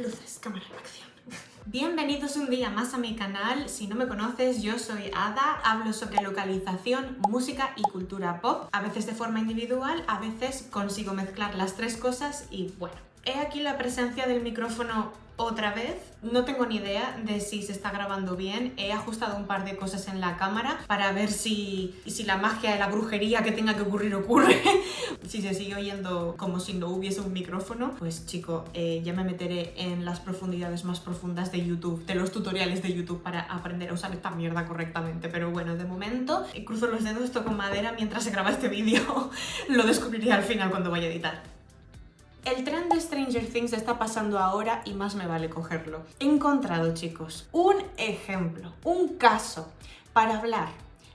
Luces, cámara, acción. Bienvenidos un día más a mi canal. Si no me conoces, yo soy Ada, hablo sobre localización, música y cultura pop, a veces de forma individual, a veces consigo mezclar las tres cosas y bueno. He aquí la presencia del micrófono otra vez. No tengo ni idea de si se está grabando bien. He ajustado un par de cosas en la cámara para ver si la magia de la brujería que tenga que ocurrir ocurre. Si se sigue oyendo como si no hubiese un micrófono, pues chico, ya me meteré en las profundidades más profundas de YouTube, de los tutoriales de YouTube para aprender a usar esta mierda correctamente. Pero bueno, de momento cruzo los dedos, toco madera mientras se graba este vídeo. Lo descubriré al final cuando vaya a editar. El tren de Stranger Things está pasando ahora y más me vale cogerlo. He encontrado, chicos, un ejemplo, un caso para hablar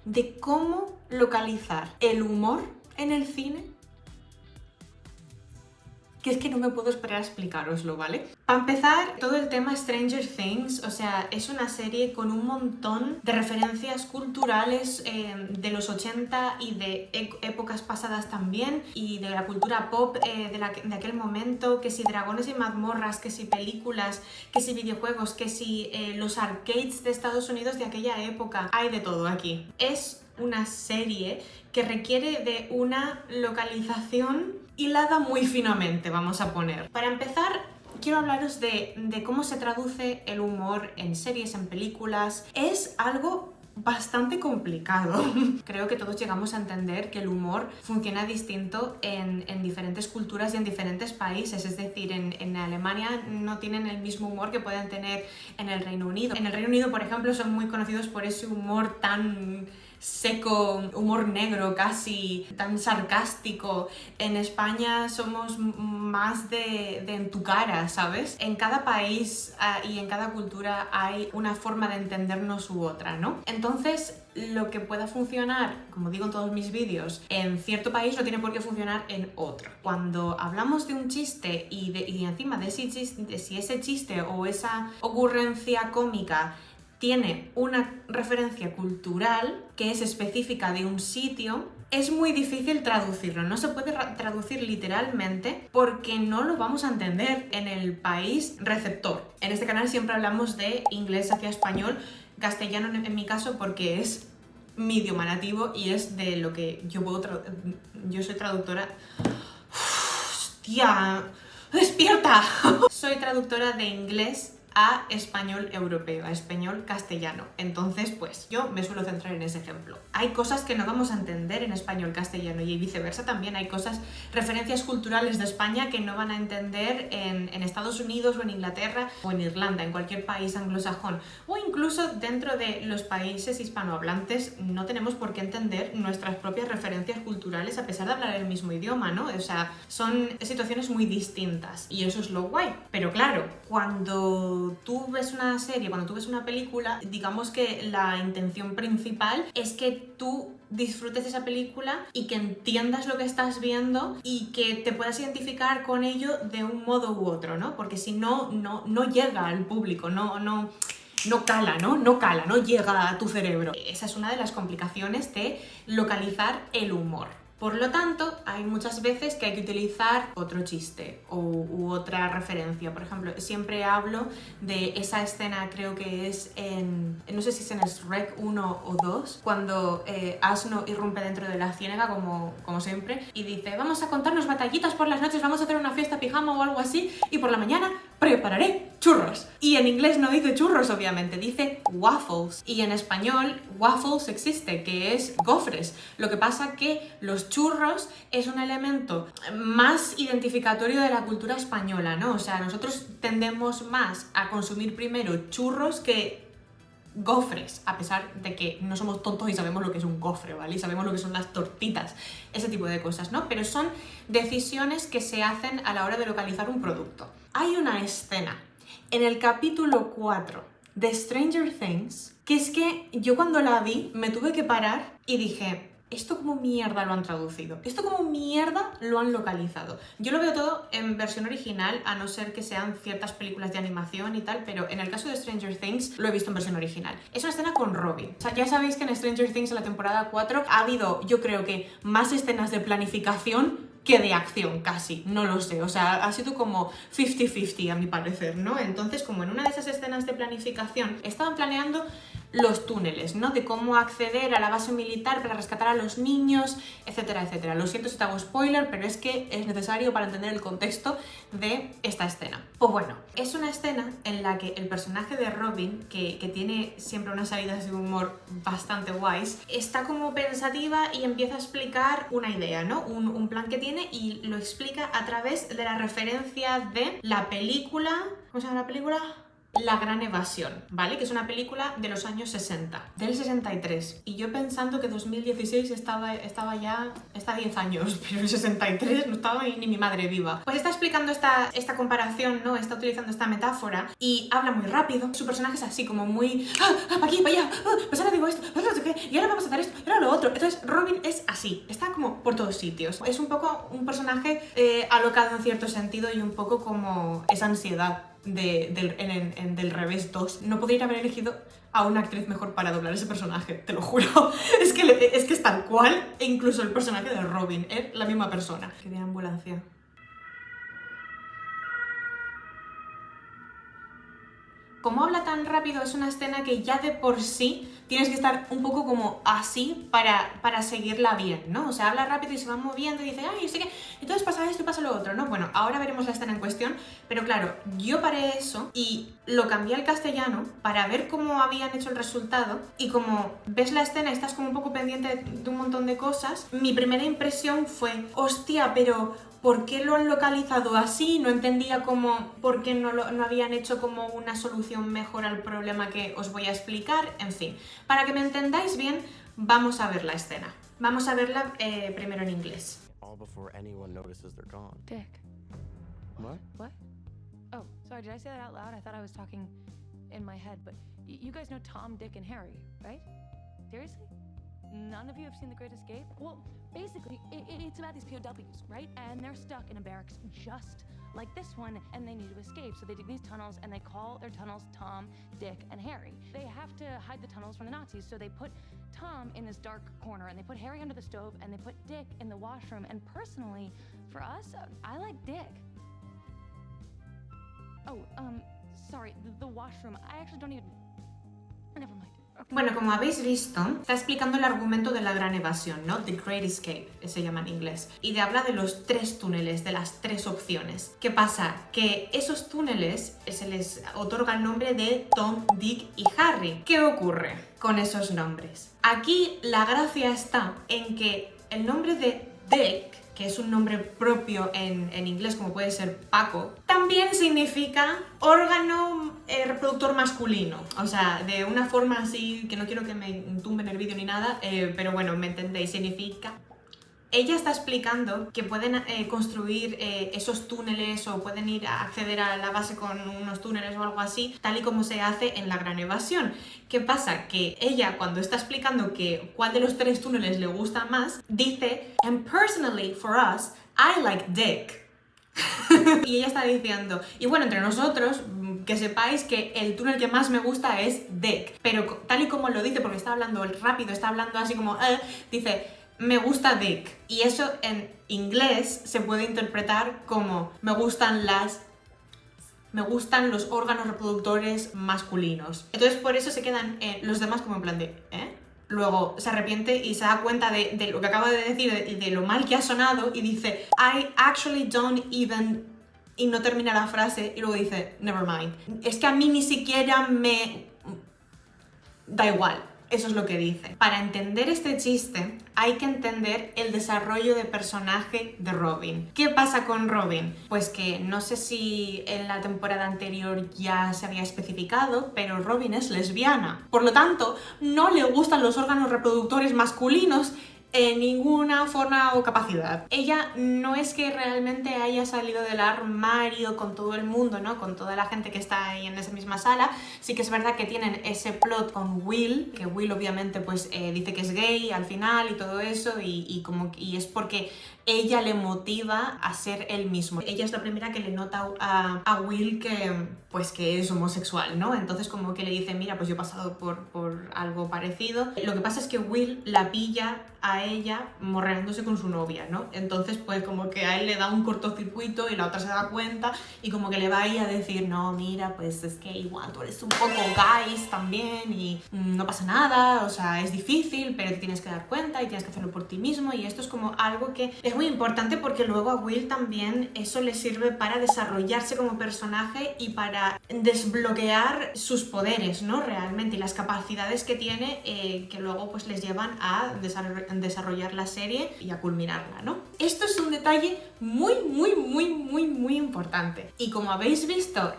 de cómo localizar el humor en el cine, que es que no me puedo esperar a explicároslo, ¿vale? Para empezar, todo el tema Stranger Things, o sea, es una serie con un montón de referencias culturales de los 80 y de épocas pasadas también, y de la cultura pop de aquel momento, que si dragones y mazmorras, que si películas, que si videojuegos, que si los arcades de Estados Unidos de aquella época. Hay de todo aquí. Es una serie que requiere de una localización hilada muy finamente, vamos a poner. Para empezar, quiero hablaros de cómo se traduce el humor en series, en películas. Es algo bastante complicado. Creo que todos llegamos a entender que el humor funciona distinto en diferentes culturas y en diferentes países. Es decir, en Alemania no tienen el mismo humor que pueden tener en el Reino Unido. En el Reino Unido, por ejemplo, son muy conocidos por ese humor tan seco, humor negro, casi tan sarcástico. En España somos más de en tu cara, ¿sabes? En cada país y en cada cultura hay una forma de entendernos u otra, ¿no? Entonces, lo que pueda funcionar, como digo en todos mis vídeos, en cierto país no tiene por qué funcionar en otro. Cuando hablamos de un chiste y encima de ese chiste, de si ese chiste o esa ocurrencia cómica tiene una referencia cultural que es específica de un sitio, es muy difícil traducirlo. No se puede traducir literalmente porque no lo vamos a entender en el país receptor. En este canal siempre hablamos de inglés hacia español, castellano en mi caso porque es mi idioma nativo y es de lo que yo puedo yo soy traductora. ¡Hostia! ¡Despierta! Soy traductora de inglés a español europeo, a español castellano. Entonces, pues yo me suelo centrar en ese ejemplo. Hay cosas que no vamos a entender en español castellano y viceversa también. Hay cosas, referencias culturales de España que no van a entender en Estados Unidos o en Inglaterra o en Irlanda, en cualquier país anglosajón. O incluso dentro de los países hispanohablantes no tenemos por qué entender nuestras propias referencias culturales a pesar de hablar el mismo idioma, ¿no? O sea, son situaciones muy distintas y eso es lo guay. Pero claro, cuando tú ves una serie, cuando tú ves una película, digamos que la intención principal es que tú disfrutes de esa película y que entiendas lo que estás viendo y que te puedas identificar con ello de un modo u otro, ¿no? Porque si no llega al público, no cala, no llega a tu cerebro. Esa es una de las complicaciones de localizar el humor. Por lo tanto, hay muchas veces que hay que utilizar otro chiste u otra referencia. Por ejemplo, siempre hablo de esa escena, creo que es no sé si es en Shrek 1 o 2, cuando Asno irrumpe dentro de la ciénaga, como siempre, y dice: vamos a contarnos batallitas por las noches, vamos a hacer una fiesta pijama o algo así, y por la mañana prepararé churros. Y en inglés no dice churros, obviamente, dice waffles. Y en español, waffles existe, que es gofres. Lo que pasa que los churros es un elemento más identificatorio de la cultura española, ¿no? O sea, nosotros tendemos más a consumir primero churros que gofres, a pesar de que no somos tontos y sabemos lo que es un gofre, ¿vale? Y sabemos lo que son las tortitas, ese tipo de cosas, ¿no? Pero son decisiones que se hacen a la hora de localizar un producto. Hay una escena en el capítulo 4 de Stranger Things que es que yo cuando la vi me tuve que parar y dije: ¿esto cómo mierda lo han traducido? ¿Esto cómo mierda lo han localizado? Yo lo veo todo en versión original, a no ser que sean ciertas películas de animación y tal, pero en el caso de Stranger Things lo he visto en versión original. Es una escena con Robin. O sea, ya sabéis que en Stranger Things en la temporada 4 ha habido, yo creo que, más escenas de planificación que de acción, casi, no lo sé, o sea, ha sido como 50-50 a mi parecer, ¿no? Entonces, como en una de esas escenas de planificación, estaban planeando los túneles, ¿no? De cómo acceder a la base militar para rescatar a los niños, etcétera, etcétera. Lo siento si te hago spoiler, pero es que es necesario para entender el contexto de esta escena. Pues bueno, es una escena en la que el personaje de Robin, que tiene siempre unas salidas de humor bastante guays, está como pensativa y empieza a explicar una idea, ¿no? Un plan que tiene y lo explica a través de la referencia de la película... ¿Cómo se llama la película? La Gran Evasión, ¿vale? Que es una película de los años 60, del 63. Y yo pensando que 2016 estaba ya... está 10 años, pero el 63 no estaba ni mi madre viva. Pues está explicando esta comparación, ¿no? Está utilizando esta metáfora y habla muy rápido. Su personaje es así como muy... para aquí, para allá, pues ahora digo esto, pues no sé qué, y ahora vamos a hacer esto, y ahora lo otro. Entonces Robin es así, está como por todos sitios. Es un poco un personaje alocado en cierto sentido y un poco como esa ansiedad del Revés 2. No podría haber elegido a una actriz mejor para doblar ese personaje, te lo juro. Es que es tal cual, e incluso el personaje de Robin es la misma persona. Que viene ambulancia. Como habla tan rápido, es una escena que ya de por sí tienes que estar un poco como así para seguirla bien, ¿no? O sea, habla rápido y se va moviendo y dice, ay, sé que... entonces pasa esto y pasa lo otro, ¿no? Bueno, ahora veremos la escena en cuestión, pero claro, yo paré eso y lo cambié al castellano para ver cómo habían hecho el resultado y como ves la escena y estás como un poco pendiente de un montón de cosas, mi primera impresión fue, hostia, pero... ¿por qué lo han localizado así? No entendía por qué no habían hecho como una solución mejor al problema que os voy a explicar. En fin, para que me entendáis bien, vamos a ver la escena. Vamos a verla primero en inglés. All before anyone notices they're gone. Dick. What? What? Oh, sorry, did I say that out loud? I thought I was talking in my head, but you guys know Tom, Dick, and Harry, right? Seriously? None of you have seen The Great Escape? Well, basically, it's about these POWs, right? And they're stuck in a barracks just like this one, and they need to escape. So they dig these tunnels, and they call their tunnels Tom, Dick, and Harry. They have to hide the tunnels from the Nazis, so they put Tom in this dark corner, and they put Harry under the stove, and they put Dick in the washroom. And personally, for us, I like Dick. Oh, sorry, the washroom. I actually don't even... Never mind. Bueno, como habéis visto, está explicando el argumento de la Gran Evasión, ¿no? The Great Escape, se llama en inglés. Y te habla de los 3 túneles, de las 3 opciones. ¿Qué pasa? Que esos túneles se les otorga el nombre de Tom, Dick y Harry. ¿Qué ocurre con esos nombres? Aquí la gracia está en que el nombre de Dick, que es un nombre propio en inglés, como puede ser Paco, también significa órgano reproductor masculino. O sea, de una forma así, que no quiero que me tumben el vídeo ni nada, pero bueno, me entendéis, significa... Ella está explicando que pueden construir esos túneles o pueden ir a acceder a la base con unos túneles o algo así, tal y como se hace en la Gran Evasión. ¿Qué pasa? Que ella, cuando está explicando que cuál de los 3 túneles le gusta más, dice, and personally for us, I like Dick. Y ella está diciendo, y bueno, entre nosotros, que sepáis que el túnel que más me gusta es Dick. Pero tal y como lo dice, porque está hablando rápido, está hablando así como, dice... me gusta Dick. Y eso en inglés se puede interpretar como me gustan los órganos reproductores masculinos. Entonces por eso se quedan los demás como en plan de Luego se arrepiente y se da cuenta de lo que acaba de decir, de lo mal que ha sonado, y dice I actually don't even... y no termina la frase y luego dice never mind. Es que a mí ni siquiera me... da igual. Eso es lo que dice. Para entender este chiste hay que entender el desarrollo de personaje de Robin. ¿Qué pasa con Robin? Pues que no sé si en la temporada anterior ya se había especificado, pero Robin es lesbiana. Por lo tanto, no le gustan los órganos reproductores masculinos en ninguna forma o capacidad. Ella no es que realmente haya salido del armario con todo el mundo, ¿no? Con toda la gente que está ahí en esa misma sala. Sí que es verdad que tienen ese plot con Will, que Will obviamente pues dice que es gay al final y todo eso, y es porque ella le motiva a ser él mismo. Ella es la primera que le nota a Will que pues que es homosexual, ¿no? Entonces como que le dice, mira, pues yo he pasado por algo parecido. Lo que pasa es que Will la pilla a ella morreándose con su novia, ¿no? Entonces pues como que a él le da un cortocircuito y la otra se da cuenta y como que le va ahí a decir, no, mira, pues es que igual tú eres un poco guys también y no pasa nada, o sea, es difícil, pero te tienes que dar cuenta y tienes que hacerlo por ti mismo, y esto es como algo que es muy importante porque luego a Will también eso le sirve para desarrollarse como personaje y para desbloquear sus poderes, ¿no? Realmente, y las capacidades que tiene que luego pues les llevan a desarrollar la serie y a culminarla, ¿no? Esto es un detalle muy importante. Y como habéis visto,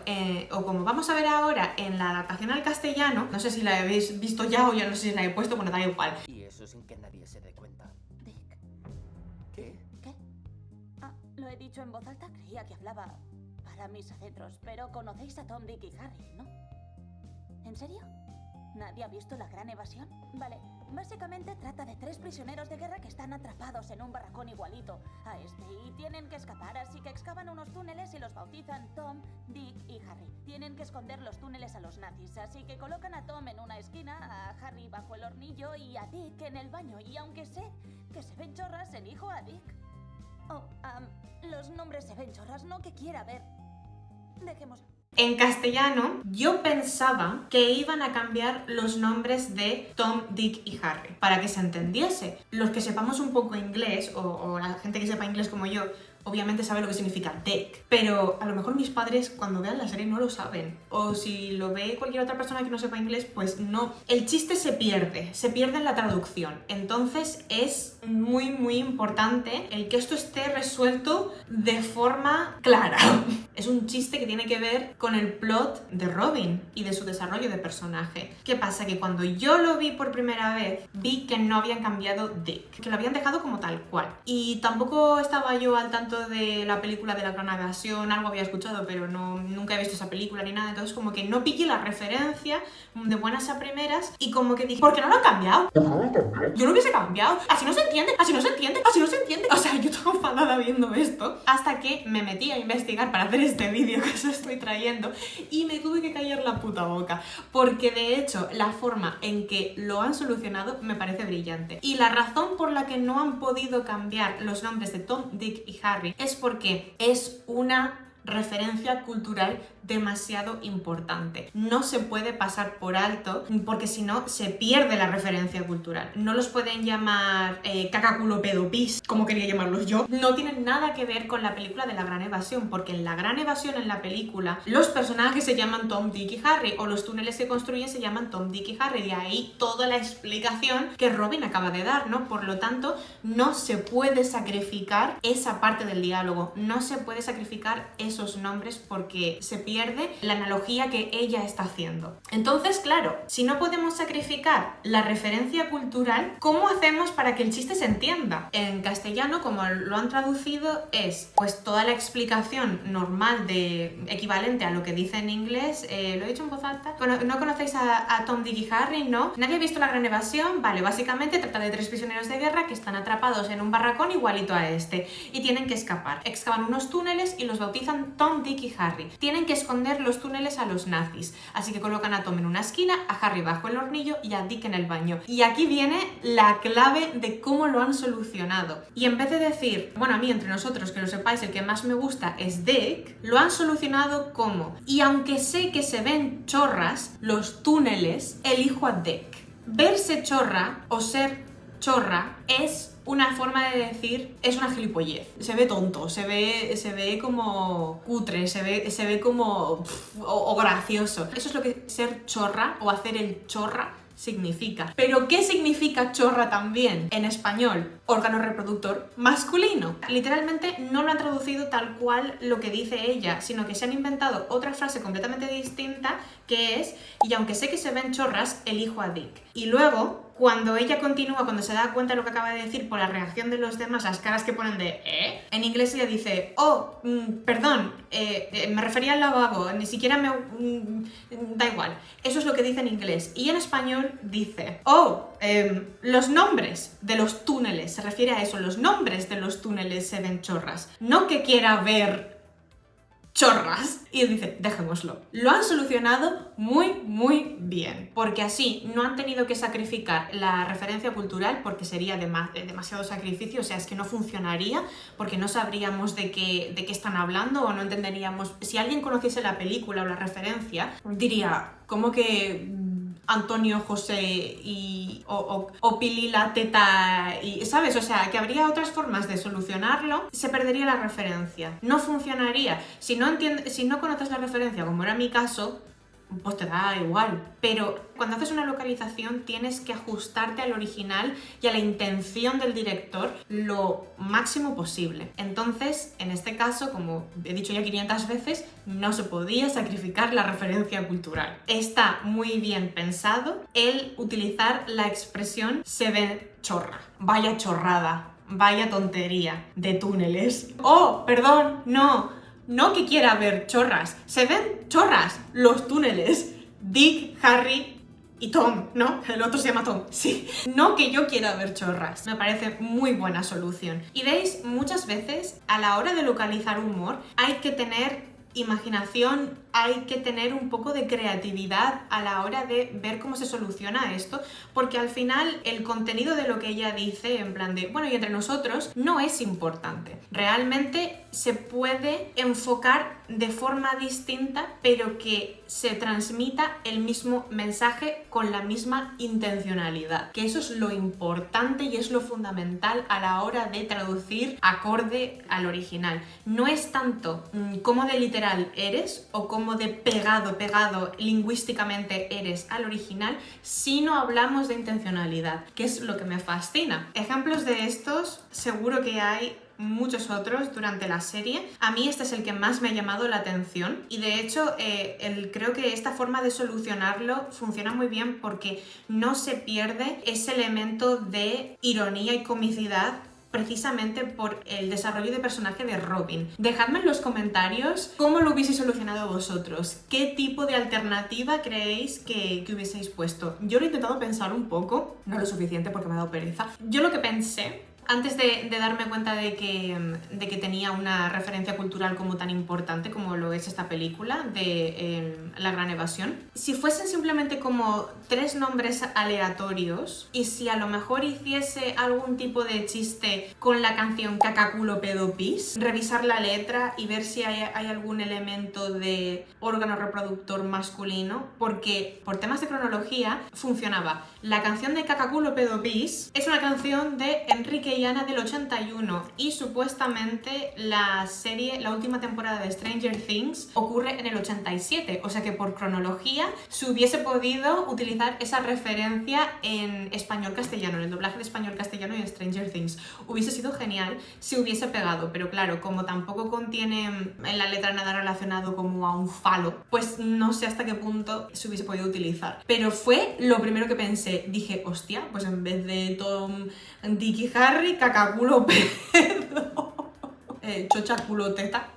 o como vamos a ver ahora en la adaptación al castellano, no sé si la habéis visto ya o ya no sé si la he puesto, bueno, da igual. Y eso sin que nadie se dé cuenta. Dick, ¿Qué? ¿qué? Ah, lo he dicho en voz alta, creía que hablaba para mis adentros, pero conocéis a Tom, Dick y Harry, ¿no? ¿En serio? ¿Nadie ha visto La Gran Evasión? Vale, básicamente trata de 3 prisioneros de guerra que están atrapados en un barracón igualito a este y tienen que escapar, así que excavan unos túneles y los bautizan Tom, Dick y Harry. Tienen que esconder los túneles a los nazis, así que colocan a Tom en una esquina, a Harry bajo el hornillo y a Dick en el baño, y aunque sé que se ven chorras, elijo a Dick. Oh, los nombres se ven chorras, no que quiera ver. Dejémoslo. En castellano, yo pensaba que iban a cambiar los nombres de Tom, Dick y Harry para que se entendiese. Los que sepamos un poco inglés, o la gente que sepa inglés como yo, obviamente sabe lo que significa Dick, pero a lo mejor mis padres cuando vean la serie no lo saben, o si lo ve cualquier otra persona que no sepa inglés, pues no. El chiste se pierde en la traducción, entonces es muy importante el que esto esté resuelto de forma clara. Es un chiste que tiene que ver con el plot de Robin y de su desarrollo de personaje. ¿Qué pasa? Que cuando yo lo vi por primera vez, vi que no habían cambiado Dick, que lo habían dejado como tal cual. Y tampoco estaba yo al tanto de la película de La Gran Evasión, algo había escuchado, pero nunca he visto esa película ni nada, entonces como que no pillé la referencia de buenas a primeras y como que dije, ¿por qué no lo han cambiado? Yo lo hubiese cambiado, así no se entiende, así no se entiende, así no se entiende. O sea, yo estaba enfadada viendo esto, hasta que me metí a investigar para hacer este vídeo que os estoy trayendo y me tuve que callar la puta boca, porque de hecho la forma en que lo han solucionado me parece brillante. Y la razón por la que no han podido cambiar los nombres de Tom, Dick y Harry es porque es una referencia cultural demasiado importante. No se puede pasar por alto porque si no se pierde la referencia cultural. No los pueden llamar caca, culo, pedo, pis, como quería llamarlos yo. No tienen nada que ver con la película de La Gran Evasión, porque en La Gran Evasión, en la película, los personajes se llaman Tom, Dick y Harry, o los túneles que construyen se llaman Tom, Dick y Harry. De ahí toda la explicación que Robin acaba de dar, ¿no? Por lo tanto, no se puede sacrificar esa parte del diálogo, no se puede sacrificar esos nombres porque se pierde la analogía que ella está haciendo. Entonces, claro, si no podemos sacrificar la referencia cultural, ¿cómo hacemos para que el chiste se entienda? En castellano, como lo han traducido, es pues toda la explicación normal de equivalente a lo que dice en inglés. Lo he dicho en voz alta. Bueno, ¿no conocéis a Tom, Dick y Harry? ¿No? ¿Nadie ha visto La Gran Evasión? Vale, básicamente trata de 3 prisioneros de guerra que están atrapados en un barracón igualito a este y tienen que escapar. Excavan unos túneles y los bautizan Tom, Dick y Harry. Tienen que esconder los túneles a los nazis, así que colocan a Tom en una esquina, a Harry bajo el hornillo y a Dick en el baño. Y aquí viene la clave de cómo lo han solucionado. Y en vez de decir, bueno, a mí entre nosotros, que lo sepáis, el que más me gusta es Dick, lo han solucionado como, y aunque sé que se ven chorras los túneles, elijo a Dick. Verse chorra o ser chorra es una forma de decir, es una gilipollez. Se ve tonto, se ve como cutre, se ve como o gracioso. Eso es lo que ser chorra o hacer el chorra significa. ¿Pero qué significa chorra también en español? Órgano reproductor masculino. Literalmente no lo han traducido tal cual lo que dice ella, sino que se han inventado otra frase completamente distinta que es, y aunque sé que se ven chorras, elijo a Dick. Y luego, cuando ella continúa, cuando se da cuenta de lo que acaba de decir por la reacción de los demás, las caras que ponen de en inglés ella dice, perdón, me refería al lavabo, ni siquiera da igual. Eso es lo que dice en inglés. Y en español dice, los nombres de los túneles, se refiere a eso, los nombres de los túneles se ven chorras. No que quiera ver chorras. Y dice, dejémoslo. Lo han solucionado muy bien, porque así no han tenido que sacrificar la referencia cultural, porque sería demasiado sacrificio, o sea, es que no funcionaría, porque no sabríamos de qué están hablando o no entenderíamos. Si alguien conociese la película o la referencia, diría, ¿cómo que Antonio José o Pili la teta? Y, ¿sabes? O sea, que habría otras formas de solucionarlo, se perdería la referencia, no funcionaría. Si no conoces la referencia, como era mi caso, pues te da igual. Pero cuando haces una localización tienes que ajustarte al original y a la intención del director lo máximo posible. Entonces, en este caso, como he dicho ya 500 veces, no se podía sacrificar la referencia cultural. Está muy bien pensado el utilizar la expresión se ve chorra. Vaya chorrada, vaya tontería de túneles. Oh, perdón, no que quiera ver chorras, se ven chorras, los túneles. Dick, Harry y Tom, ¿no? El otro se llama Tom, sí. No que yo quiera ver chorras. Me parece muy buena solución. Y veis, muchas veces a la hora de localizar humor hay que tener imaginación, hay que tener un poco de creatividad a la hora de ver cómo se soluciona esto, porque al final el contenido de lo que ella dice, en plan de, bueno, y entre nosotros, no es importante. Realmente se puede enfocar de forma distinta, pero que se transmita el mismo mensaje con la misma intencionalidad, que eso es lo importante y es lo fundamental a la hora de traducir acorde al original. No es tanto cómo de literal eres o cómo de pegado lingüísticamente eres al original, sino hablamos de intencionalidad, que es lo que me fascina. Ejemplos de estos seguro que hay muchos otros durante la serie. A mí este es el que más me ha llamado la atención y de hecho creo que esta forma de solucionarlo funciona muy bien porque no se pierde ese elemento de ironía y comicidad precisamente por el desarrollo de personaje de Robin. Dejadme en los comentarios cómo lo hubieseis solucionado vosotros, qué tipo de alternativa creéis que hubieseis puesto. Yo lo he intentado pensar un poco, no lo suficiente porque me ha dado pereza. Yo lo que pensé antes de darme cuenta de que tenía una referencia cultural como tan importante como lo es esta película de La Gran Evasión, si fuesen simplemente como 3 nombres aleatorios y si a lo mejor hiciese algún tipo de chiste con la canción Cacaculo Pedo Pis, revisar la letra y ver si hay algún elemento de órgano reproductor masculino, porque por temas de cronología funcionaba. La canción de Cacaculo Pedo Pis es una canción de Enrique y Ana del 81 y supuestamente la última temporada de Stranger Things ocurre en el 87, o sea que por cronología se hubiese podido utilizar esa referencia en español-castellano, en el doblaje de español-castellano y en Stranger Things. Hubiese sido genial si hubiese pegado, pero claro, como tampoco contiene en la letra nada relacionado como a un falo, pues no sé hasta qué punto se hubiese podido utilizar. Pero fue lo primero que pensé, dije, hostia, pues en vez de Tom, Dick y Harry, Cacaculo Pedo, chocha culo teta.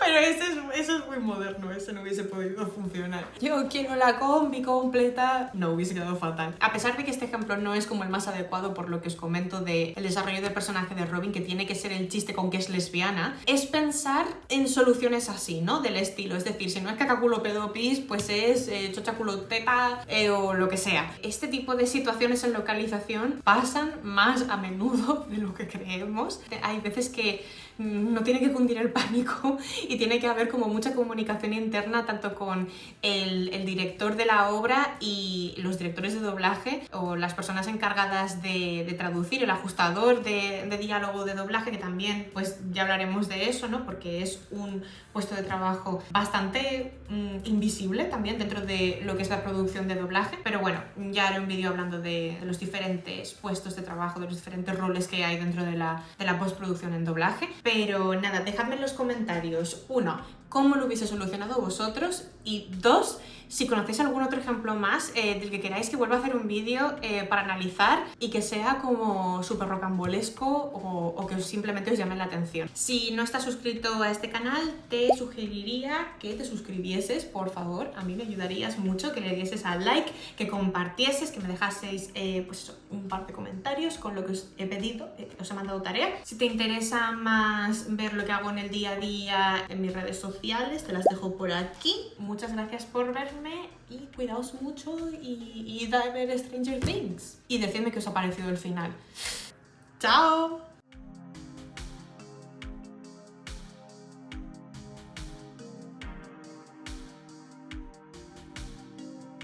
Pero eso es muy moderno, eso no hubiese podido funcionar. Yo quiero la combi completa. No, hubiese quedado fatal. A pesar de que este ejemplo no es como el más adecuado por lo que os comento del desarrollo del personaje de Robin, que tiene que ser el chiste con que es lesbiana, es pensar en soluciones así, ¿no? Del estilo, es decir, si no es cacaculo pedo pis, pues es chocha culo teta o lo que sea. Este tipo de situaciones en localización pasan más a menudo de lo que creemos. Hay veces que no tiene que cundir el pánico y tiene que haber como mucha comunicación interna tanto con el director de la obra y los directores de doblaje o las personas encargadas de traducir, el ajustador de diálogo de doblaje, que también pues ya hablaremos de eso, ¿no? Porque es un puesto de trabajo bastante invisible también dentro de lo que es la producción de doblaje, pero bueno, ya haré un vídeo hablando de los diferentes puestos de trabajo, de los diferentes roles que hay dentro de la postproducción en doblaje. Pero nada, dejadme en los comentarios, 1, cómo lo hubiese solucionado vosotros, y 2, si conocéis algún otro ejemplo más del que queráis que vuelva a hacer un vídeo para analizar y que sea como súper rocambolesco o que simplemente os llame la atención. Si no estás suscrito a este canal, te sugeriría que te suscribieses, por favor. A mí me ayudarías mucho, que le dieses al like, que compartieses, que me dejaseis pues eso, un par de comentarios con lo que os he pedido, os he mandado tarea. Si te interesa más ver lo que hago en el día a día en mis redes sociales, te las dejo por aquí. Muchas gracias por verme y cuidaos mucho y id a ver Stranger Things. Y decidme qué os ha parecido el final. ¡Chao!